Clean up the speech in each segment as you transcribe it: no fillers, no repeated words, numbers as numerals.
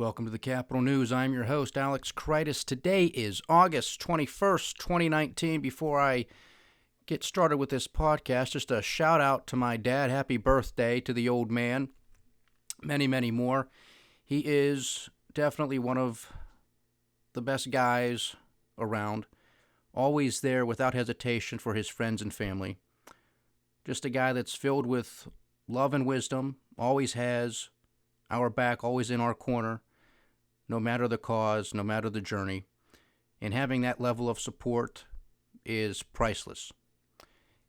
Welcome to the Capital News. I'm your host, Alex Kreitis. Today is August 21st, 2019. Before I get started with this podcast, just a shout out to my dad. Happy birthday to the old man. Many, many more. He is definitely one of the best guys around. Always there without hesitation for his friends and family. Just a guy that's filled with love and wisdom. Always has our back, always in our corner, no matter the cause, no matter the journey. And having that level of support is priceless.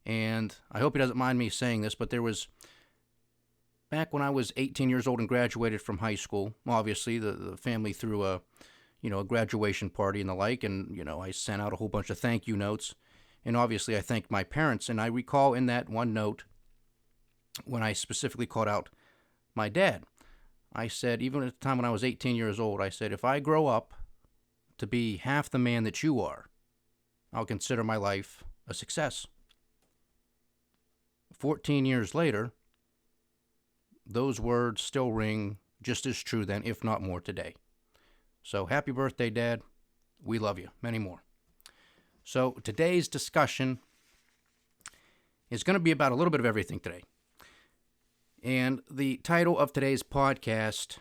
And I hope he doesn't mind me saying this, but there was, back when I was 18 years old and graduated from high school, obviously the family threw a graduation party and the like, and, I sent out a whole bunch of thank you notes. And obviously I thanked my parents, and I recall in that one note, when I specifically called out my dad, I said, even at the time when I was 18 years old, I said, if I grow up to be half the man that you are, I'll consider my life a success. 14 years later, those words still ring just as true then, if not more today. So happy birthday, Dad. We love you. Many more. So today's discussion is going to be about a little bit of everything today. And the title of today's podcast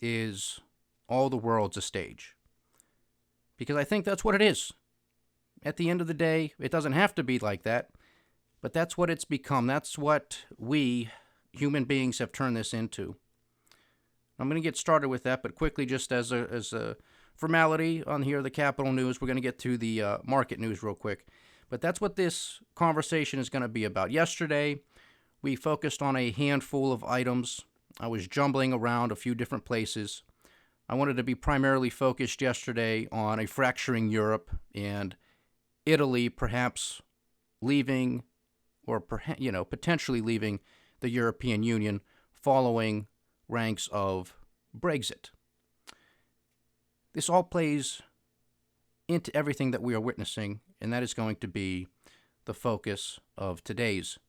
is All the World's a Stage. Because I think that's what it is. At the end of the day, it doesn't have to be like that, but that's what it's become. That's what we, human beings, have turned this into. I'm going to get started with that, but quickly, just as a formality on here, the Capital News, we're going to get to the market news real quick. But that's what this conversation is going to be about. Yesterday, we focused on a handful of items. I was jumbling around a few different places. I wanted to be primarily focused yesterday on a fracturing Europe and Italy perhaps leaving or potentially leaving the European Union following ranks of Brexit. This all plays into everything that we are witnessing, and that is going to be the focus of today's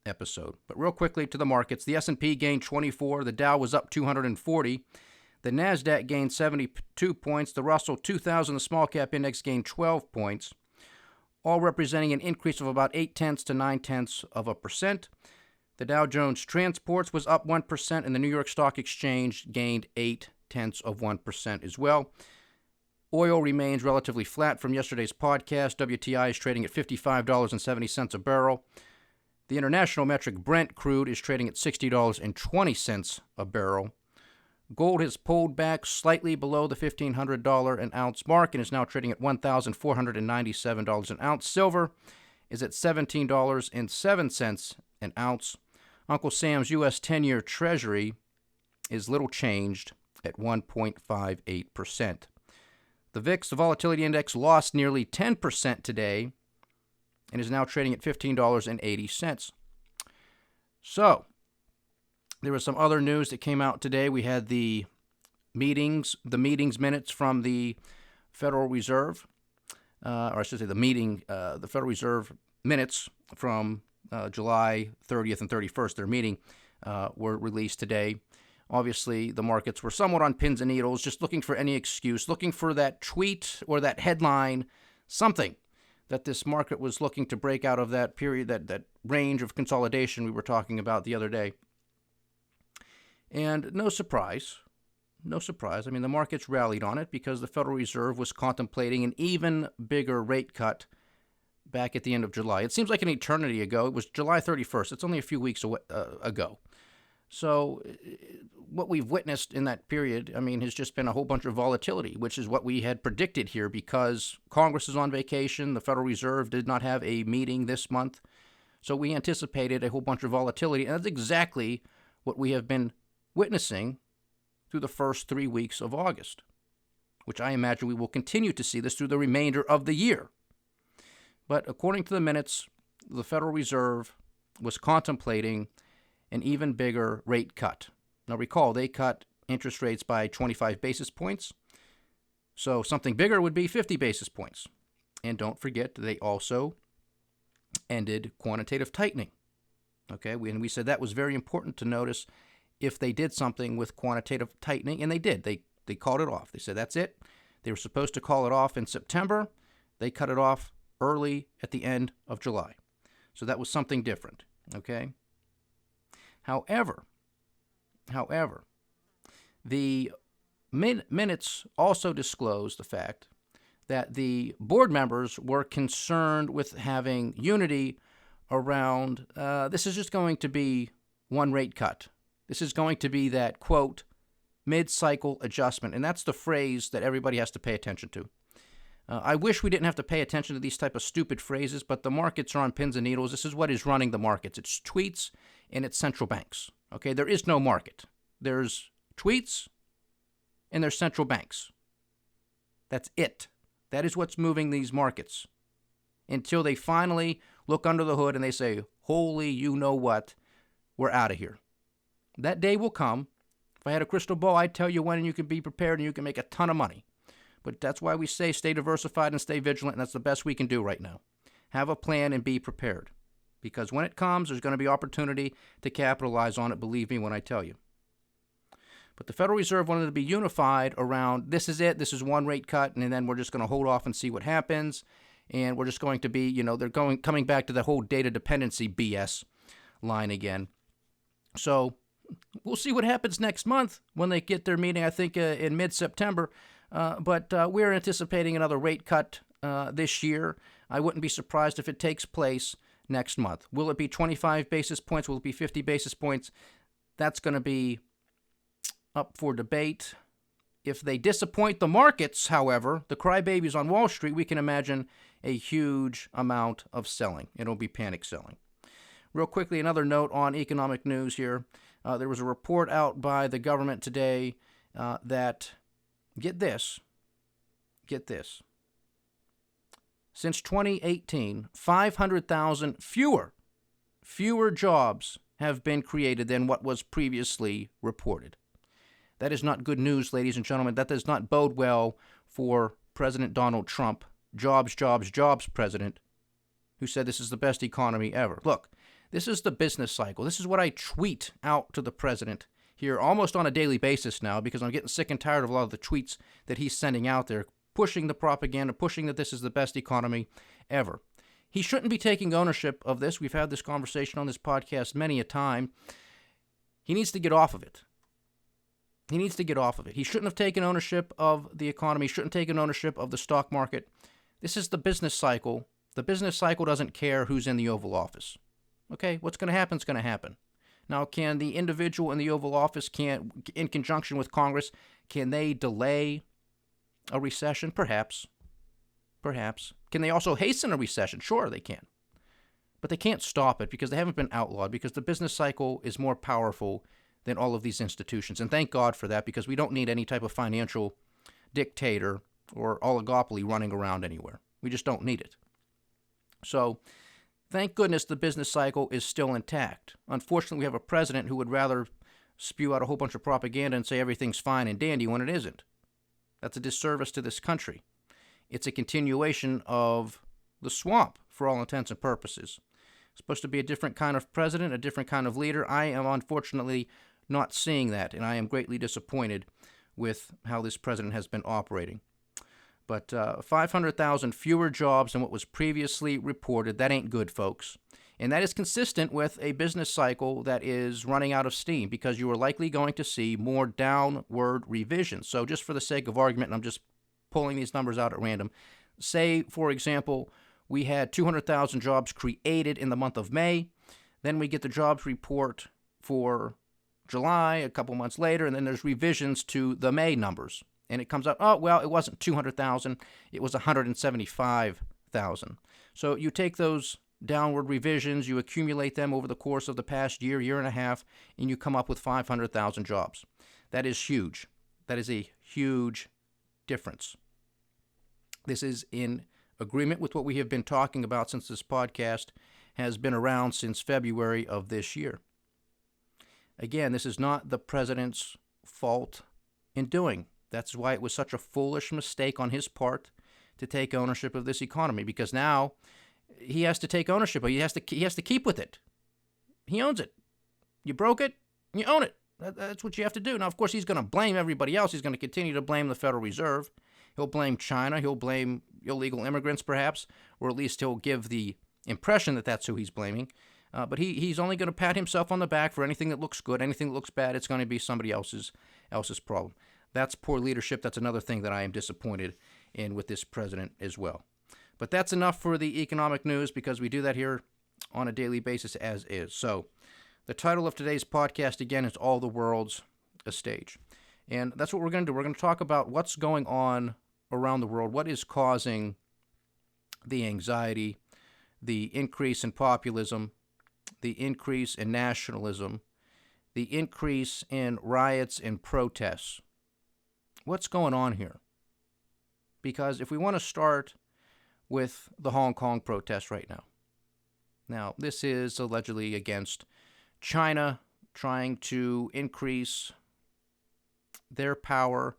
episode. But real quickly to the markets. The S&P gained 24. The Dow was up 240. The NASDAQ gained 72 points. The Russell 2000, the small cap index, gained 12 points, all representing an increase of about 0.8 to 0.9%. The Dow Jones Transports was up 1%, and the New York Stock Exchange gained 0.8% as well. Oil remains relatively flat from yesterday's podcast. WTI is trading at $55.70 a barrel. The international metric Brent crude is trading at $60.20 a barrel. Gold has pulled back slightly below the $1,500 an ounce mark and is now trading at $1,497 an ounce. Silver is at $17.07 an ounce. Uncle Sam's U.S. 10-year Treasury is little changed at 1.58%. The VIX, the volatility index, lost nearly 10% today and is now trading at $15.80. So, there was some other news that came out today. We had the meetings minutes from the Federal Reserve, the Federal Reserve minutes from July 30th and 31st, their meeting, were released today. Obviously, the markets were somewhat on pins and needles, just looking for any excuse, looking for that tweet or that headline, something that this market was looking to break out of that period, that range of consolidation we were talking about the other day. And no surprise. I mean, the markets rallied on it because the Federal Reserve was contemplating an even bigger rate cut back at the end of July. It seems like an eternity ago. It was July 31st. It's only a few weeks ago. So what we've witnessed in that period, has just been a whole bunch of volatility, which is what we had predicted here because Congress is on vacation. The Federal Reserve did not have a meeting this month. So we anticipated a whole bunch of volatility, and that's exactly what we have been witnessing through the first 3 weeks of August, which I imagine we will continue to see this through the remainder of the year. But according to the minutes, the Federal Reserve was contemplating an even bigger rate cut. Now recall, they cut interest rates by 25 basis points, so something bigger would be 50 basis points. And don't forget, they also ended quantitative tightening. Okay, we said that was very important to notice if they did something with quantitative tightening, and they did. They They called it off. They said that's it. They were supposed to call it off in September. They cut it off early at the end of July. So that was something different, okay? However, the minutes also disclosed the fact that the board members were concerned with having unity around, this is just going to be one rate cut. This is going to be that, quote, mid-cycle adjustment. And that's the phrase that everybody has to pay attention to. I wish we didn't have to pay attention to these type of stupid phrases, but the markets are on pins and needles. This is what is running the markets. It's tweets and it's central banks. Okay, there is no market. There's tweets and there's central banks. That's it. That is what's moving these markets until they finally look under the hood and they say, holy, you know what, we're out of here. That day will come. If I had a crystal ball, I'd tell you when, and you can be prepared and you can make a ton of money. But that's why we say stay diversified and stay vigilant, and that's the best we can do right now. Have a plan and be prepared. Because when it comes, there's going to be opportunity to capitalize on it, believe me when I tell you. But the Federal Reserve wanted to be unified around, this is it, this is one rate cut, and then we're just going to hold off and see what happens. And we're just going to be, they're coming back to the whole data dependency BS line again. So we'll see what happens next month when they get their meeting, I think in mid-September. But we're anticipating another rate cut this year. I wouldn't be surprised if it takes place next month. Will it be 25 basis points? Will it be 50 basis points? That's going to be up for debate. If they disappoint the markets, however, the crybabies on Wall Street, we can imagine a huge amount of selling. It'll be panic selling. Real quickly, another note on economic news here. There was a report out by the government today that, get this, since 2018, 500,000 fewer jobs have been created than what was previously reported. That is not good news, ladies and gentlemen. That does not bode well for President Donald Trump, jobs president, who said this is the best economy ever. Look, this is the business cycle. This is what I tweet out to the president here almost on a daily basis now, because I'm getting sick and tired of a lot of the tweets that he's sending out there, pushing the propaganda, pushing that this is the best economy ever. He shouldn't be taking ownership of this. We've had this conversation on this podcast many a time. He needs to get off of it. He shouldn't have taken ownership of the economy. He shouldn't have taken ownership of the stock market. This is the business cycle. The business cycle doesn't care who's in the Oval Office. Okay, what's going to happen is going to happen. Now, can the individual in the Oval Office, in conjunction with Congress, can they delay a recession? Perhaps. Can they also hasten a recession? Sure, they can. But they can't stop it because they haven't been outlawed, because the business cycle is more powerful than all of these institutions. And thank God for that, because we don't need any type of financial dictator or oligopoly running around anywhere. We just don't need it. So, thank goodness the business cycle is still intact. Unfortunately, we have a president who would rather spew out a whole bunch of propaganda and say everything's fine and dandy when it isn't. That's a disservice to this country. It's a continuation of the swamp for all intents and purposes. It's supposed to be a different kind of president, a different kind of leader. I am unfortunately not seeing that, and I am greatly disappointed with how this president has been operating. But 500,000 fewer jobs than what was previously reported, that ain't good, folks. And that is consistent with a business cycle that is running out of steam, because you are likely going to see more downward revisions. So just for the sake of argument, and I'm just pulling these numbers out at random, say, for example, we had 200,000 jobs created in the month of May. Then we get the jobs report for July a couple months later, and then there's revisions to the May numbers. And it comes out, oh, well, it wasn't 200,000, it was 175,000. So you take those downward revisions, you accumulate them over the course of the past year and a half, and you come up with 500,000 jobs. That is huge. That is a huge difference. This is in agreement with what we have been talking about since this podcast has been around since February of this year. Again, this is not the president's fault in doing. That's why it was such a foolish mistake on his part to take ownership of this economy, because now he has to take ownership. He has to keep with it. He owns it. You broke it, you own it. That's what you have to do. Now, of course, he's going to blame everybody else. He's going to continue to blame the Federal Reserve. He'll blame China. He'll blame illegal immigrants, perhaps, or at least he'll give the impression that that's who he's blaming. But he's only going to pat himself on the back for anything that looks good. Anything that looks bad, it's going to be somebody else's problem. That's poor leadership. That's another thing that I am disappointed in with this president as well. But that's enough for the economic news, because we do that here on a daily basis as is. So the title of today's podcast, again, is All the World's a Stage. And that's what we're going to do. We're going to talk about what's going on around the world, what is causing the anxiety, the increase in populism, the increase in nationalism, the increase in riots and protests. What's going on here? Because if we want to start with the Hong Kong protests right now. Now, this is allegedly against China trying to increase their power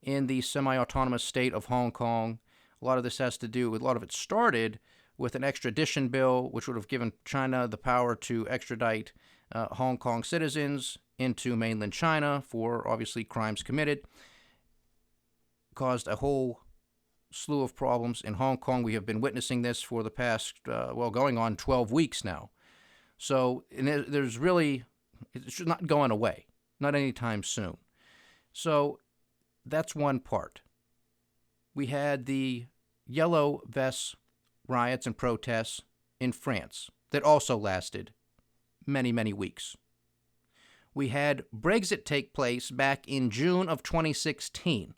in the semi-autonomous state of Hong Kong. A lot of this has to do with, a lot of it started with an extradition bill, which would have given China the power to extradite Hong Kong citizens into mainland China for, obviously, crimes committed. Caused a whole slew of problems in Hong Kong. We have been witnessing this for the past, going on 12 weeks now. So there's really, it's not going away, not anytime soon. So that's one part. We had the Yellow Vests riots and protests in France that also lasted many, many weeks. We had Brexit take place back in June of 2016.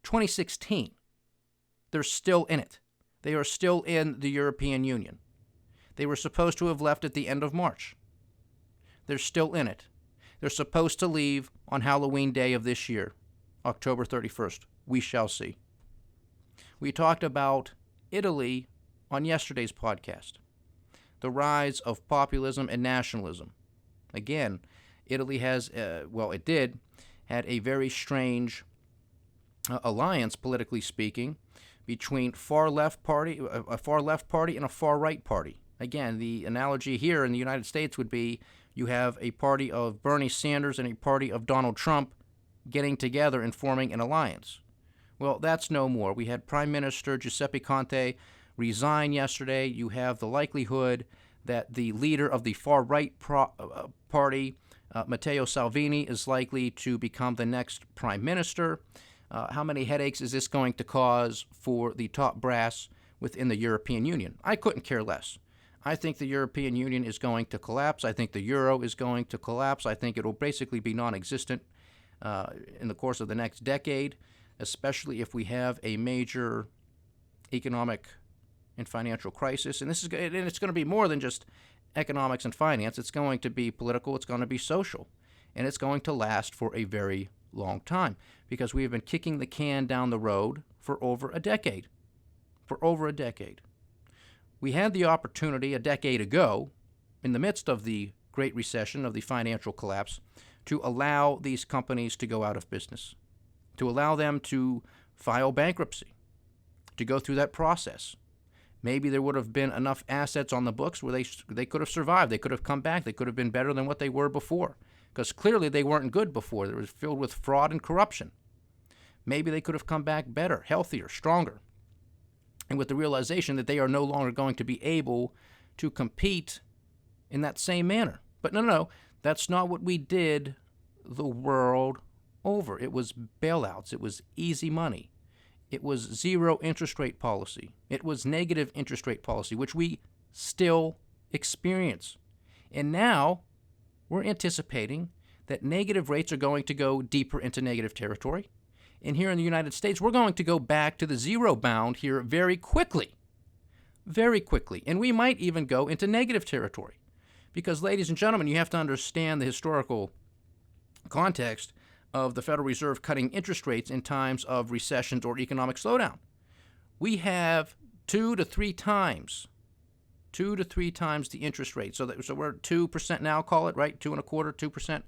2016. They're still in it. They are still in the European Union. They were supposed to have left at the end of March. They're still in it. They're supposed to leave on Halloween Day of this year, October 31st. We shall see. We talked about Italy on yesterday's podcast. The rise of populism and nationalism. Again, Italy has, had a very strange alliance, politically speaking, between a far left party and a far right party. Again, the analogy here in the United States would be you have a party of Bernie Sanders and a party of Donald Trump getting together and forming an alliance. Well, that's no more. We had Prime Minister Giuseppe Conte resign yesterday. You have the likelihood that the leader of the far right party, Matteo Salvini, is likely to become the next prime minister. How many headaches is this going to cause for the top brass within the European Union? I couldn't care less. I think the European Union is going to collapse. I think the euro is going to collapse. I think it will basically be non-existent in the course of the next decade, especially if we have a major economic and financial crisis. And it's going to be more than just economics and finance. It's going to be political. It's going to be social. And it's going to last for a very long time, because we have been kicking the can down the road for over a decade. We had the opportunity a decade ago, in the midst of the Great Recession, of the financial collapse, to allow these companies to go out of business, to allow them to file bankruptcy, to go through that process. Maybe there would have been enough assets on the books where they could have survived. They could have come back. They could have been better than what they were before, because clearly they weren't good before. They were filled with fraud and corruption. Maybe they could have come back better, healthier, stronger, and with the realization that they are no longer going to be able to compete in that same manner. But no, that's not what we did the world over. It was bailouts. It was easy money. It was zero interest rate policy. It was negative interest rate policy, which we still experience. And now we're anticipating that negative rates are going to go deeper into negative territory. And here in the United States, we're going to go back to the zero bound here very quickly. Very quickly. And we might even go into negative territory. Because, ladies and gentlemen, you have to understand the historical context of the Federal Reserve cutting interest rates in times of recessions or economic slowdown. We have 2 to 3 times the interest rate. So we're at 2% now, call it, right? 2.25%, 2%.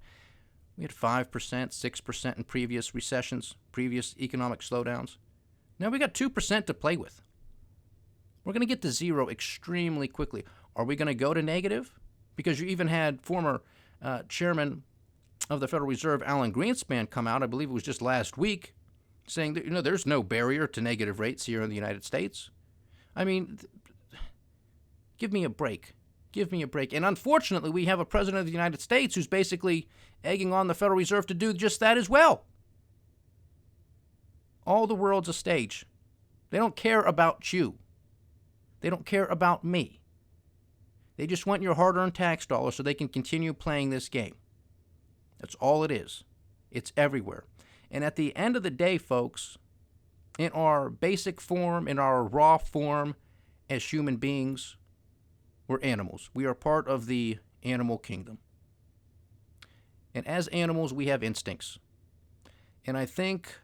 We had 5%, 6% in previous recessions, previous economic slowdowns. Now we got 2% to play with. We're going to get to zero extremely quickly. Are we going to go to negative? Because you even had former Chairman of the Federal Reserve, Alan Greenspan, come out, I believe it was just last week, saying that, there's no barrier to negative rates here in the United States. I mean, give me a break. Give me a break. And unfortunately, we have a president of the United States who's basically egging on the Federal Reserve to do just that as well. All the world's a stage. They don't care about you. They don't care about me. They just want your hard-earned tax dollars so they can continue playing this game. That's all it is. It's everywhere. And at the end of the day, folks, in our basic form, in our raw form as human beings, we're animals. We are part of the animal kingdom. And as animals, we have instincts. And I think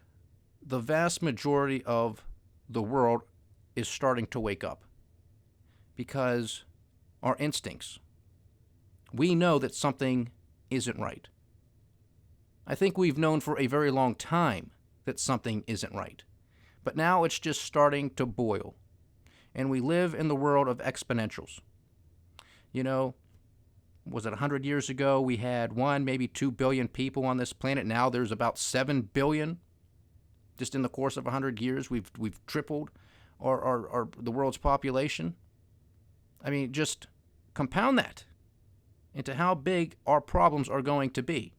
the vast majority of the world is starting to wake up because our instincts, we know that something isn't right. I think we've known for a very long time that something isn't right. But now it's just starting to boil. And we live in the world of exponentials. Was it 100 years ago we had 1, maybe 2 billion people on this planet? Now there's about 7 billion. Just in the course of 100 years, we've tripled the world's population. I mean, just compound that into how big our problems are going to be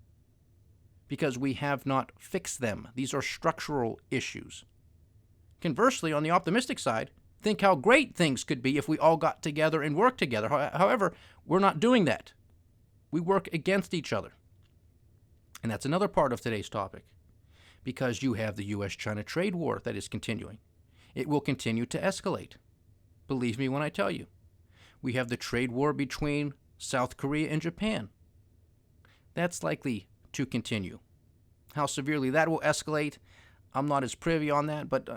because we have not fixed them. These are structural issues. Conversely, on the optimistic side, think how great things could be if we all got together and worked together. However, we're not doing that. We work against each other. And that's another part of today's topic, because you have the U.S.-China trade war that is continuing. It will continue to escalate. Believe me when I tell you. We have the trade war between South Korea and Japan. That's likely to continue. How severely that will escalate, I'm not as privy on that, but,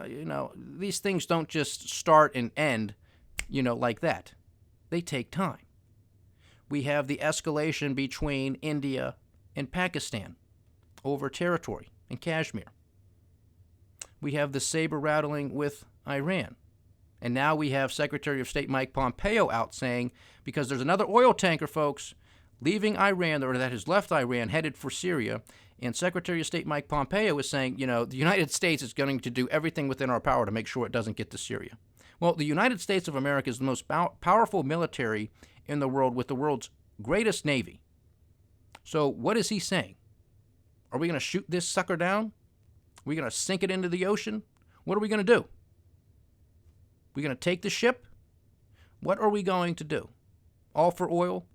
these things don't just start and end, like that. They take time. We have the escalation between India and Pakistan over territory in Kashmir. We have the saber rattling with Iran. And now we have Secretary of State Mike Pompeo out saying, because there's another oil tanker, folks, leaving Iran, or that has left Iran, headed for Syria, and Secretary of State Mike Pompeo is saying, the United States is going to do everything within our power to make sure it doesn't get to Syria. Well, the United States of America is the most powerful military in the world with the world's greatest navy. So what is he saying? Are we going to shoot this sucker down? Are we going to sink it into the ocean? What are we going to do? We going to take the ship? What are we going to do? All for oil?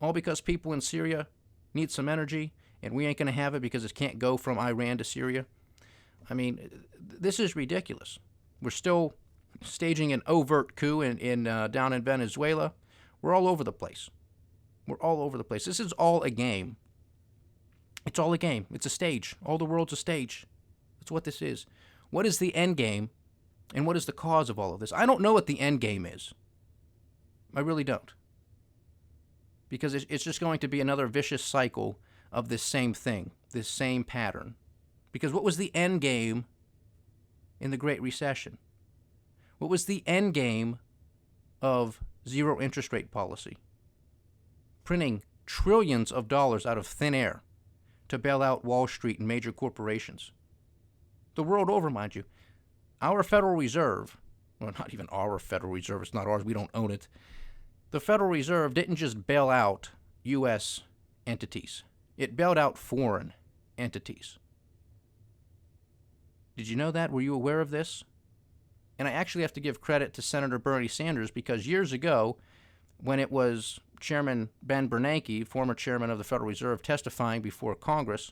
All because people in Syria need some energy and we ain't going to have it because it can't go from Iran to Syria? I mean, this is ridiculous. We're still staging an overt coup down in Venezuela. We're all over the place. We're all over the place. This is all a game. It's all a game. It's a stage. All the world's a stage. That's what this is. What is the end game? And what is the cause of all of this? I don't know what the end game is. I really don't. Because it's just going to be another vicious cycle of this same thing, this same pattern. Because what was the end game in the Great Recession? What was the end game of zero interest rate policy? Printing trillions of dollars out of thin air to bail out Wall Street and major corporations. The world over, mind you. Our Federal Reserve, well, not even our Federal Reserve, it's not ours, we don't own it. The Federal Reserve didn't just bail out U.S. entities. It bailed out foreign entities. Did you know that? Were you aware of this? And I actually have to give credit to Senator Bernie Sanders because years ago, when it was Chairman Ben Bernanke, former chairman of the Federal Reserve, testifying before Congress,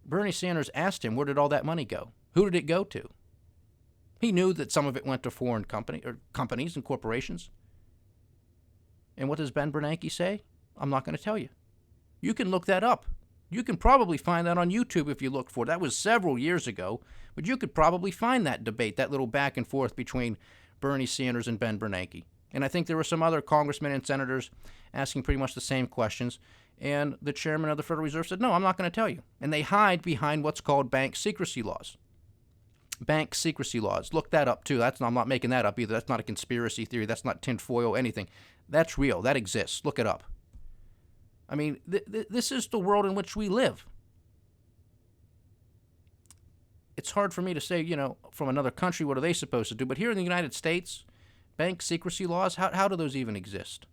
Bernie Sanders asked him, where did all that money go? Who did it go to? He knew that some of it went to foreign companies and corporations. And what does Ben Bernanke say? I'm not going to tell you. You can look that up. You can probably find that on YouTube if you look for it. That was several years ago, but you could probably find that debate, that little back and forth between Bernie Sanders and Ben Bernanke. And I think there were some other congressmen and senators asking pretty much the same questions. And the chairman of the Federal Reserve said, no, I'm not going to tell you. And they hide behind what's called bank secrecy laws. Bank secrecy laws. Look that up, too. I'm not making that up either. That's not a conspiracy theory. That's not tinfoil, anything. That's real. That exists. Look it up. I mean, this is the world in which we live. It's hard for me to say, from another country, what are they supposed to do? But here in the United States, bank secrecy laws, how do those even exist?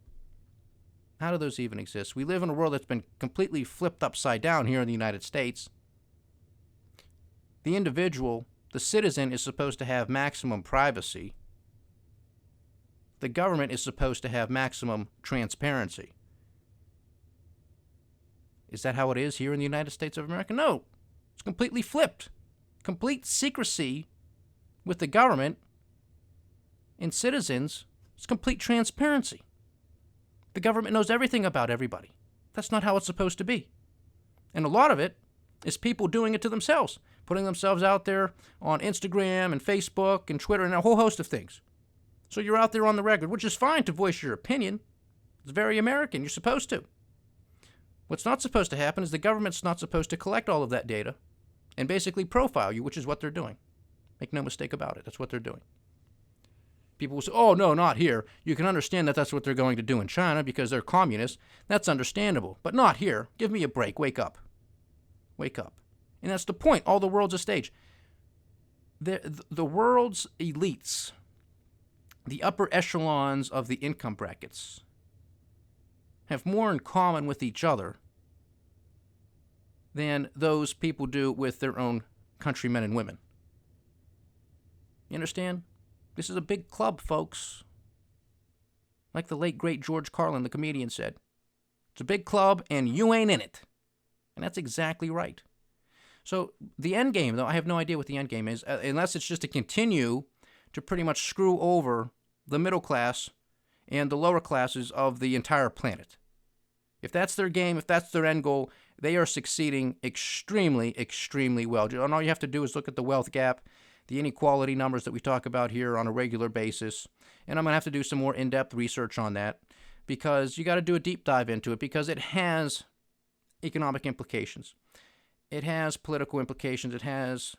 How do those even exist? We live in a world that's been completely flipped upside down here in the United States. The individual, the citizen, is supposed to have maximum privacy. The government is supposed to have maximum transparency. Is that how it is here in the United States of America? No. It's completely flipped. Complete secrecy with the government and citizens is complete transparency. The government knows everything about everybody. That's not how it's supposed to be. And a lot of it is people doing it to themselves, putting themselves out there on Instagram and Facebook and Twitter and a whole host of things. So you're out there on the record, which is fine to voice your opinion. It's very American. You're supposed to. What's not supposed to happen is the government's not supposed to collect all of that data and basically profile you, which is what they're doing. Make no mistake about it. That's what they're doing. People will say, oh, no, not here. You can understand that that's what they're going to do in China because they're communists. That's understandable. But not here. Give me a break. Wake up. Wake up. And that's the point. All the world's a stage. The world's elites, the upper echelons of the income brackets, have more in common with each other than those people do with their own countrymen and women. You understand? This is a big club, folks. Like the late, great George Carlin, the comedian, said. It's a big club, and you ain't in it. And that's exactly right. So the end game, though, I have no idea what the end game is, unless it's just to continue to pretty much screw over the middle class and the lower classes of the entire planet. If that's their game, if that's their end goal, they are succeeding extremely, extremely well. And all you have to do is look at the wealth gap, the inequality numbers that we talk about here on a regular basis. And I'm going to have to do some more in-depth research on that because you got to do a deep dive into it because it has economic implications. It has political implications. It has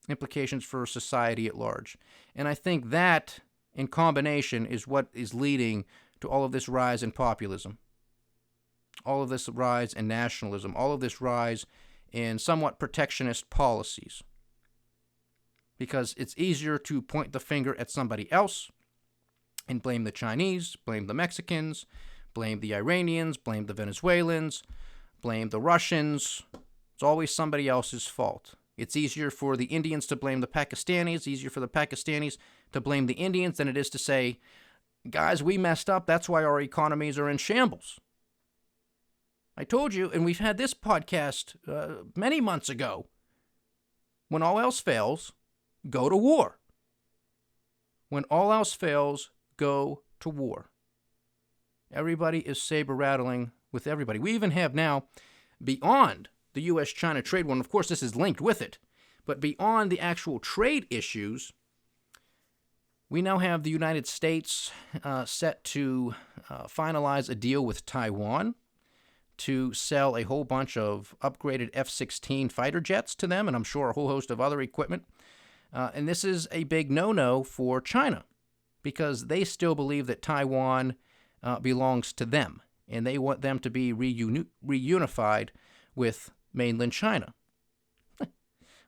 implications for society at large. And I think that in combination is what is leading to all of this rise in populism, all of this rise in nationalism, all of this rise in somewhat protectionist policies. Because it's easier to point the finger at somebody else and blame the Chinese, blame the Mexicans, blame the Iranians, blame the Venezuelans, blame the Russians. It's always somebody else's fault. It's easier for the Indians to blame the Pakistanis, easier for the Pakistanis to blame the Indians than it is to say, guys, we messed up. That's why our economies are in shambles. I told you, and we've had this podcast many months ago, when all else fails, go to war. When all else fails, go to war. Everybody is saber-rattling with everybody. We even have now, beyond the U.S.-China trade war, and of course this is linked with it, but beyond the actual trade issues, we now have the United States set to finalize a deal with Taiwan to sell a whole bunch of upgraded F-16 fighter jets to them, and I'm sure a whole host of other equipment. And this is a big no-no for China because they still believe that Taiwan belongs to them, and they want them to be reunified with mainland China.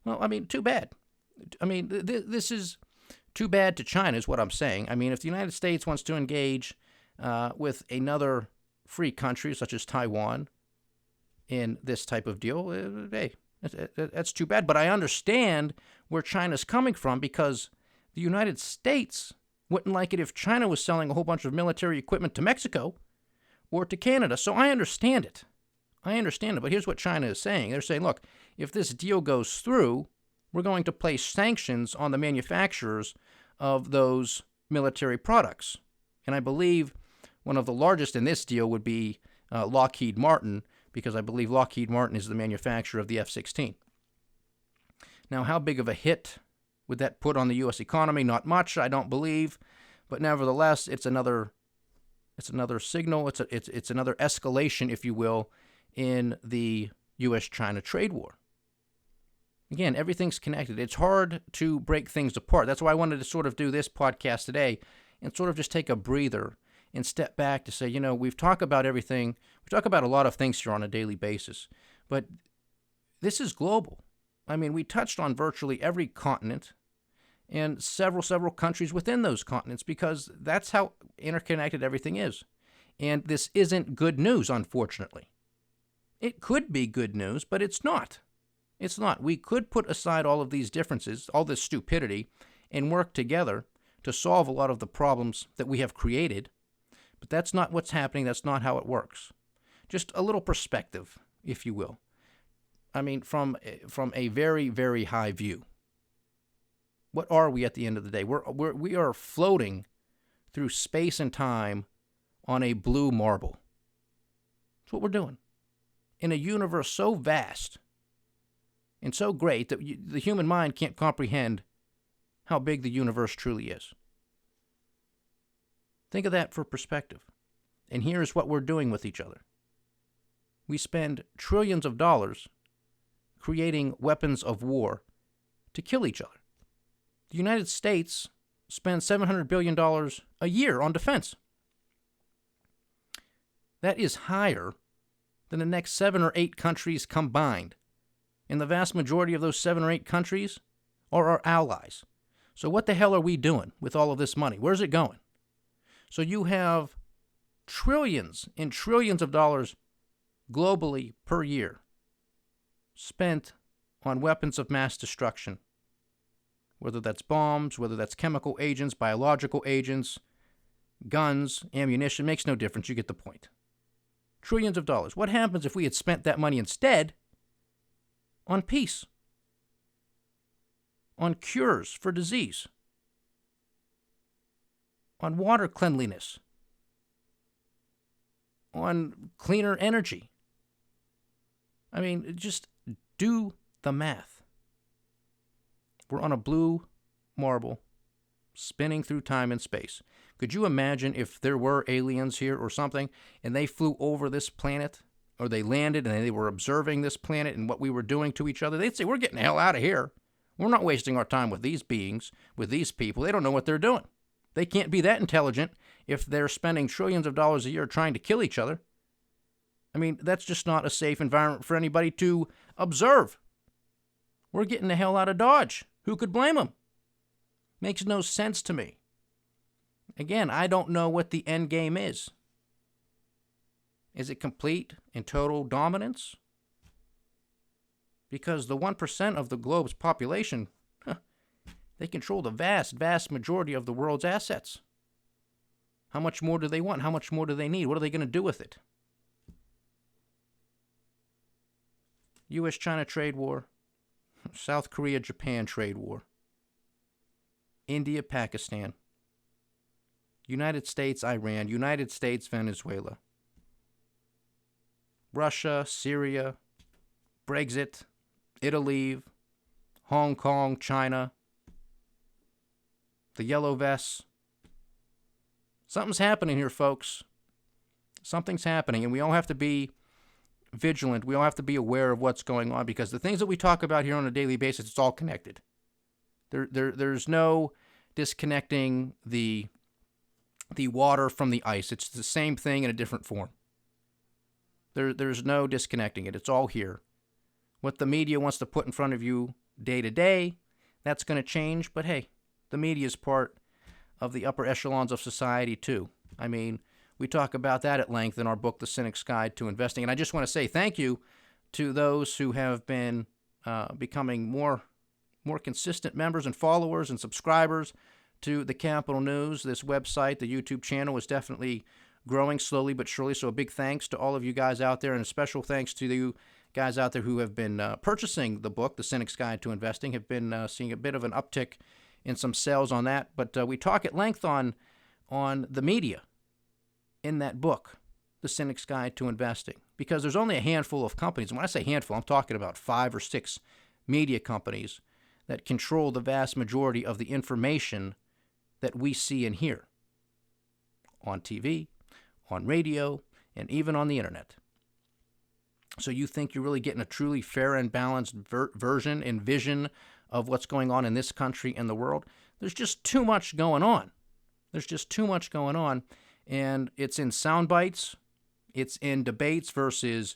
Well, I mean, too bad. I mean, this is too bad to China is what I'm saying. I mean, if the United States wants to engage with another free country such as Taiwan in this type of deal, hey, that's too bad. But I understand where China's coming from because the United States wouldn't like it if China was selling a whole bunch of military equipment to Mexico or to Canada. So I understand it. But here's what China is saying. They're saying, look, if this deal goes through, we're going to place sanctions on the manufacturers of those military products. And I believe one of the largest in this deal would be Lockheed Martin, because I believe Lockheed Martin is the manufacturer of the F-16. Now, how big of a hit would that put on the U.S. economy? Not much, I don't believe. But nevertheless, it's another signal. It's another escalation, if you will, in the U.S.-China trade war. Again, everything's connected. It's hard to break things apart. That's why I wanted to sort of do this podcast today and sort of just take a breather and step back to say, we've talked about everything. We talk about a lot of things here on a daily basis, but this is global. I mean, we touched on virtually every continent and several countries within those continents because that's how interconnected everything is. And this isn't good news, unfortunately. It could be good news, but it's not. It's not. We could put aside all of these differences, all this stupidity, and work together to solve a lot of the problems that we have created. But that's not what's happening. That's not how it works. Just a little perspective, if you will. I mean, from a very, very high view. What are we at the end of the day? We are floating through space and time on a blue marble. That's what we're doing. In a universe so vast and so great that the human mind can't comprehend how big the universe truly is. Think of that for perspective. And here's what we're doing with each other. We spend trillions of dollars creating weapons of war to kill each other. The United States spends $700 billion a year on defense. That is higher than the next 7 or 8 countries combined. And the vast majority of those 7 or 8 countries are our allies. So what the hell are we doing with all of this money? Where's it going? So you have trillions and trillions of dollars globally per year spent on weapons of mass destruction. Whether that's bombs, whether that's chemical agents, biological agents, guns, ammunition, makes no difference. You get the point. Trillions of dollars. What happens if we had spent that money instead on peace, on cures for disease, on water cleanliness, on cleaner energy? I mean, just do the math. We're on a blue marble spinning through time and space. Could you imagine if there were aliens here or something and they flew over this planet or they landed and they were observing this planet and what we were doing to each other? They'd say, we're getting the hell out of here. We're not wasting our time with these beings, with these people. They don't know what they're doing. They can't be that intelligent if they're spending trillions of dollars a year trying to kill each other. I mean, that's just not a safe environment for anybody to observe. We're getting the hell out of Dodge. Who could blame them? Makes no sense to me. Again, I don't know what the end game is. Is it complete and total dominance? Because the 1% of the globe's population, they control the vast majority of the world's assets. How much more do they want? How much more do they need? What are they going to do with it? U.S.-China trade war. South Korea-Japan trade war. India-Pakistan. United States-Iran. United States-Venezuela. Russia, Syria, Brexit, Italy, Hong Kong, China, the yellow vests. Something's happening here, folks. Something's happening, and we all have to be vigilant. We all have to be aware of what's going on because the things that we talk about here on a daily basis, it's all connected. There's no disconnecting the water from the ice. It's the same thing in a different form. There's no disconnecting it. It's all here. What the media wants to put in front of you day to day, that's going to change. But hey, the media is part of the upper echelons of society too. I mean, we talk about that at length in our book, The Cynic's Guide to Investing. And I just want to say thank you to those who have been becoming more consistent members and followers and subscribers to the Kapital News. This website, the YouTube channel, is definitely growing slowly but surely. So a big thanks to all of you guys out there, and a special thanks to you guys out there who have been purchasing the book, The Cynic's Guide to Investing, have been seeing a bit of an uptick in some sales on that. But we talk at length on the media in that book, The Cynic's Guide to Investing, because there's only a handful of companies. And when I say handful, I'm talking about 5 or 6 media companies that control the vast majority of the information that we see and hear on TV, on radio, and even on the internet. So you think you're really getting a truly fair and balanced version and vision of what's going on in this country and the world? There's just too much going on. There's just too much going on. And it's in sound bites. It's in debates versus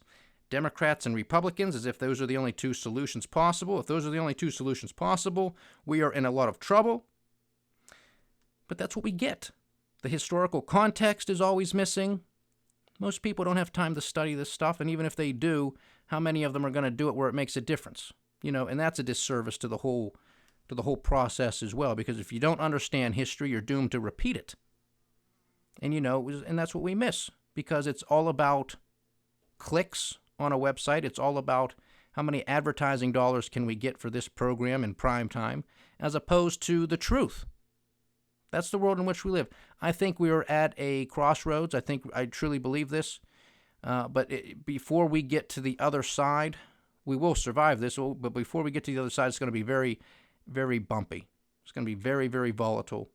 Democrats and Republicans, as if those are the only two solutions possible. If those are the only two solutions possible, we are in a lot of trouble. But that's what we get. The historical context is always missing. Most people don't have time to study this stuff, and even if they do, how many of them are going to do it where it makes a difference? And that's a disservice to the whole process as well, because if you don't understand history, you're doomed to repeat it. And that's what we miss, because it's all about clicks on a website. It's all about how many advertising dollars can we get for this program in prime time, as opposed to the truth. That's the world in which we live. I think we are at a crossroads. I truly believe this. But before we get to the other side, we will survive this. But before we get to the other side, it's going to be very, very bumpy. It's going to be very, very volatile.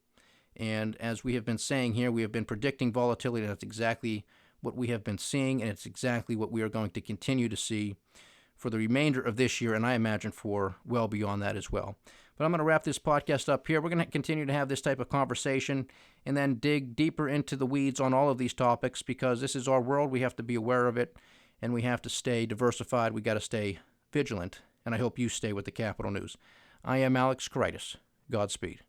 And as we have been saying here, we have been predicting volatility. That's exactly what we have been seeing, and it's exactly what we are going to continue to see for the remainder of this year, and I imagine for well beyond that as well. But I'm going to wrap this podcast up here. We're going to continue to have this type of conversation and then dig deeper into the weeds on all of these topics, because this is our world. We have to be aware of it, and we have to stay diversified. We got to stay vigilant, and I hope you stay with the Capital News. I am Alex Kreitis. Godspeed.